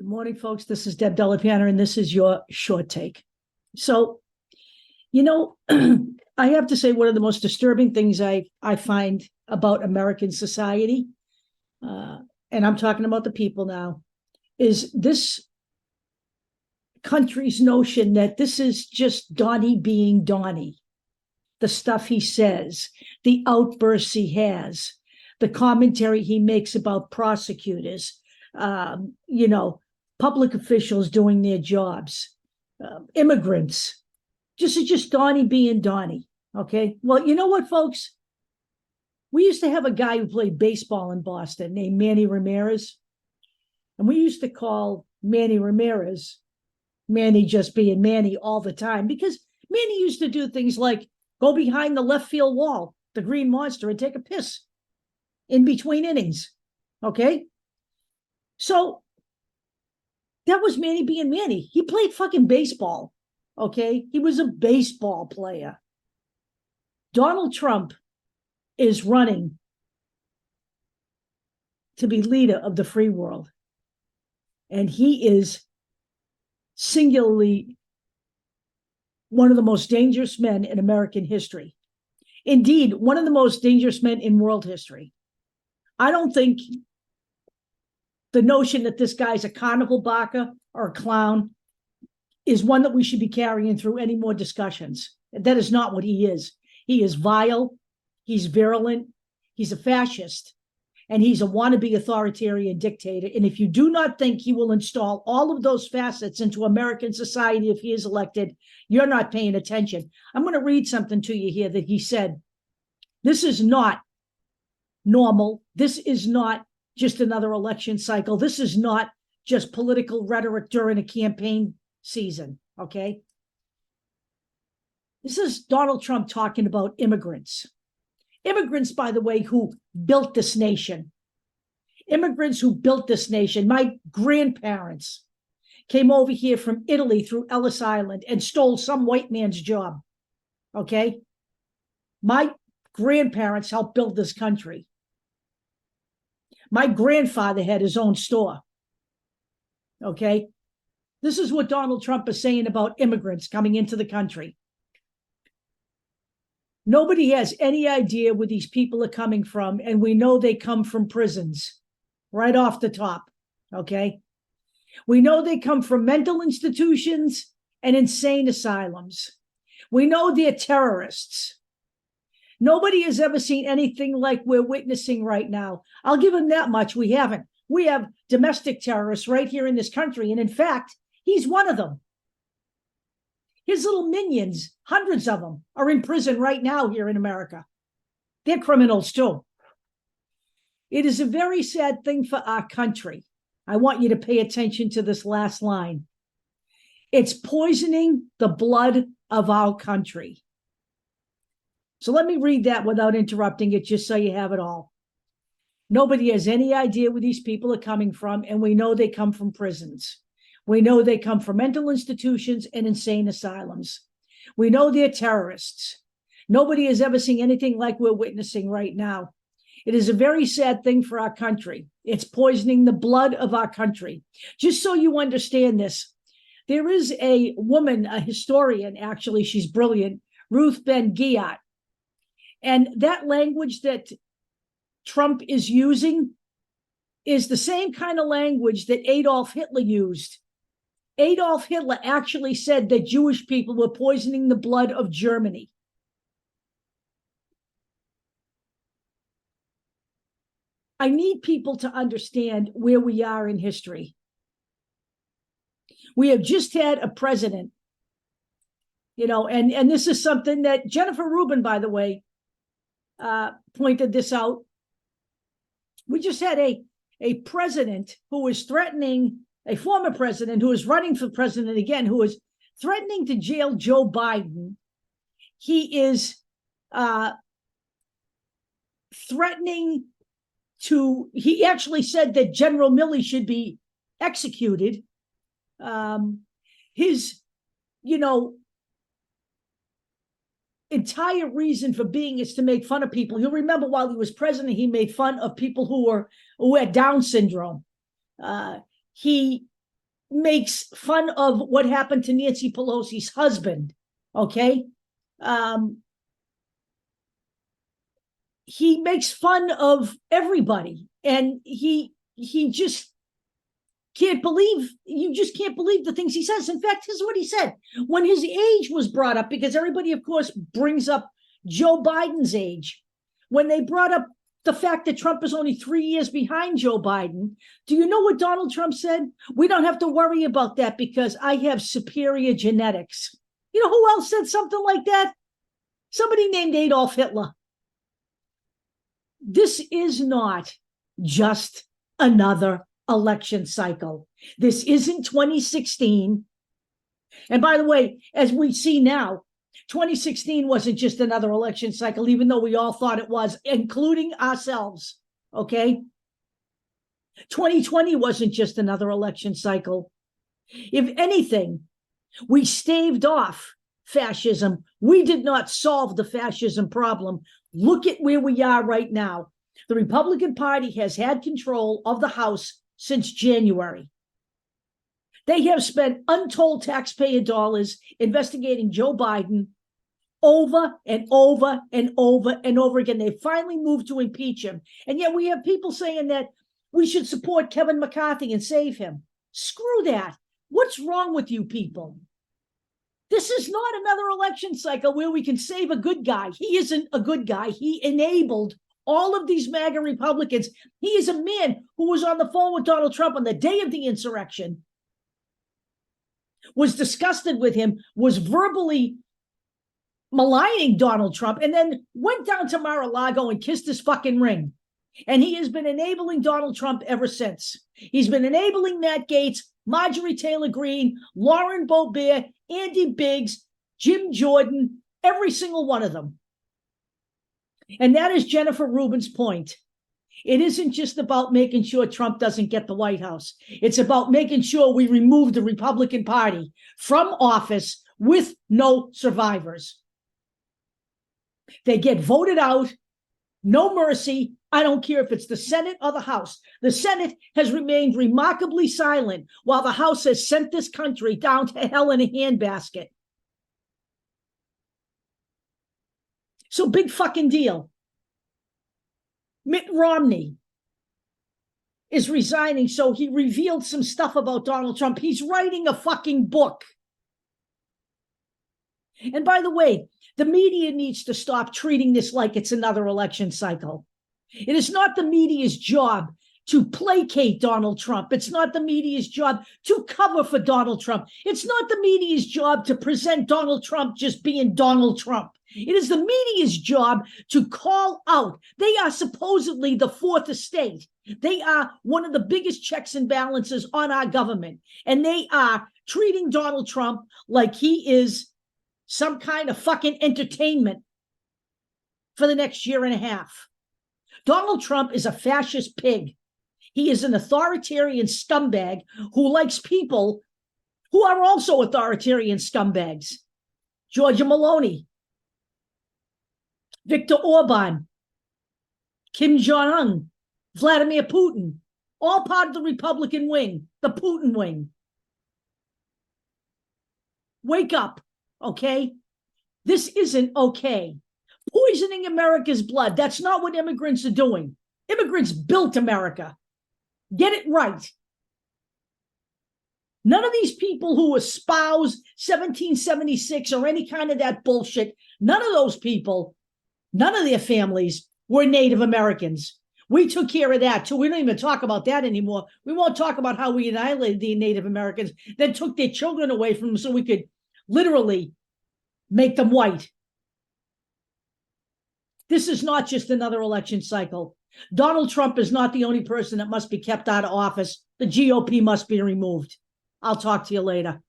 Good morning, folks. This is Deb Delapiana, and this is your short take. So, I have to say one of the most disturbing things I find about American society, and I'm talking about the people now, is this country's notion that this is just Donnie being Donnie. The stuff he says, the outbursts he has, the commentary he makes about prosecutors, public officials doing their jobs, immigrants. This is just Donnie being Donnie, okay? Well, you know what, folks? We used to have a guy who played baseball in Boston named Manny Ramirez, and we used to call Manny Ramirez Manny just being Manny all the time, because Manny used to do things like go behind the left field wall, the Green Monster, and take a piss in between innings, okay? So that was Manny being Manny. He played fucking baseball, okay? He was a baseball player. Donald Trump is running to be leader of the free world. And he is singularly one of the most dangerous men in American history. Indeed, one of the most dangerous men in world history. I don't think the notion that this guy's a carnival barker or a clown is one that we should be carrying through any more discussions. That is not what he is. He is vile, he's virulent, he's a fascist, and he's a wannabe authoritarian dictator. And if you do not think he will install all of those facets into American society if he is elected, you're not paying attention. I'm going to read something to you here that he said. This is not normal. This is not just another election cycle. This is not just political rhetoric during a campaign season, okay? This is Donald Trump talking about immigrants. Immigrants, by the way, who built this nation. Immigrants who built this nation. My grandparents came over here from Italy through Ellis Island and stole some white man's job, okay? My grandparents helped build this country. My grandfather had his own store, okay? This is what Donald Trump is saying about immigrants coming into the country. Nobody has any idea where these people are coming from, and we know they come from prisons right off the top, okay? We know they come from mental institutions and insane asylums. We know they're terrorists. Nobody has ever seen anything like we're witnessing right now. I'll give him that much. We haven't. We have domestic terrorists right here in this country, and in fact, he's one of them. His little minions, hundreds of them, are in prison right now here in America. They're criminals too. It is a very sad thing for our country. I want you to pay attention to this last line. It's poisoning the blood of our country. So let me read that without interrupting it, just so you have it all. Nobody has any idea where these people are coming from, and we know they come from prisons. We know they come from mental institutions and insane asylums. We know they're terrorists. Nobody has ever seen anything like we're witnessing right now. It is a very sad thing for our country. It's poisoning the blood of our country. Just so you understand this, there is a woman, a historian, actually, she's brilliant, Ruth Ben-Ghiat. And that language that Trump is using is the same kind of language that Adolf Hitler used. Adolf Hitler actually said that Jewish people were poisoning the blood of Germany. I need people to understand where we are in history. We have just had a president, and this is something that Jennifer Rubin, by the way, pointed this out. We just had a president who was threatening, a former president who is running for president again, who is threatening to jail Joe Biden. He is threatening to, he actually said that General Milley should be executed. His, entire reason for being is to make fun of people. You'll remember while he was president, he made fun of people who had Down syndrome. He makes fun of what happened to Nancy Pelosi's husband, okay? He makes fun of everybody, and he just can't believe, you just can't believe the things he says. In fact, this is what he said when his age was brought up, because everybody, of course, brings up Joe Biden's age. When they brought up the fact that Trump is only 3 years behind Joe Biden, do you know what Donald Trump said? We don't have to worry about that because I have superior genetics. You know who else said something like that? Somebody named Adolf Hitler. This is not just another election cycle. This isn't 2016. And by the way, as we see now, 2016 wasn't just another election cycle, even though we all thought it was, including ourselves, okay? 2020 wasn't just another election cycle. If anything, we staved off fascism. We did not solve the fascism problem. Look at where we are right now. The Republican Party has had control of the House since January. They have spent untold taxpayer dollars investigating Joe Biden over and over and over and over again. They finally moved to impeach him. And yet we have people saying that we should support Kevin McCarthy and save him. Screw that. What's wrong with you people? This is not another election cycle where we can save a good guy. He isn't a good guy. He enabled all of these MAGA Republicans. He is a man who was on the phone with Donald Trump on the day of the insurrection, was disgusted with him, was verbally maligning Donald Trump, and then went down to Mar-a-Lago and kissed his fucking ring. And he has been enabling Donald Trump ever since. He's been enabling Matt Gaetz, Marjorie Taylor Greene, Lauren Boebert, Andy Biggs, Jim Jordan, every single one of them. And that is Jennifer Rubin's point. It isn't just about making sure Trump doesn't get the White House. It's about making sure we remove the Republican Party from office with no survivors. They get voted out, no mercy. I don't care if it's the Senate or the House. The Senate has remained remarkably silent while the House has sent this country down to hell in a handbasket. So big fucking deal. Mitt Romney is resigning, so he revealed some stuff about Donald Trump. He's writing a fucking book. And by the way, the media needs to stop treating this like it's another election cycle. It is not the media's job to placate Donald Trump. It's not the media's job to cover for Donald Trump. It's not the media's job to present Donald Trump just being Donald Trump. It is the media's job to call out. They are supposedly the fourth estate. They are one of the biggest checks and balances on our government. And they are treating Donald Trump like he is some kind of fucking entertainment for the next year and a half. Donald Trump is a fascist pig. He is an authoritarian scumbag who likes people who are also authoritarian scumbags. Giorgia Meloni, Viktor Orban, Kim Jong-un, Vladimir Putin, all part of the Republican wing, the Putin wing. Wake up, okay? This isn't okay. Poisoning America's blood, that's not what immigrants are doing. Immigrants built America. Get it right. None of these people who espouse 1776 or any kind of that bullshit, none of those people, none of their families were Native Americans. We took care of that too. We don't even talk about that anymore. We won't talk about how we annihilated the Native Americans, then took their children away from them so we could literally make them white. This is not just another election cycle. Donald Trump is not the only person that must be kept out of office. The GOP must be removed. I'll talk to you later.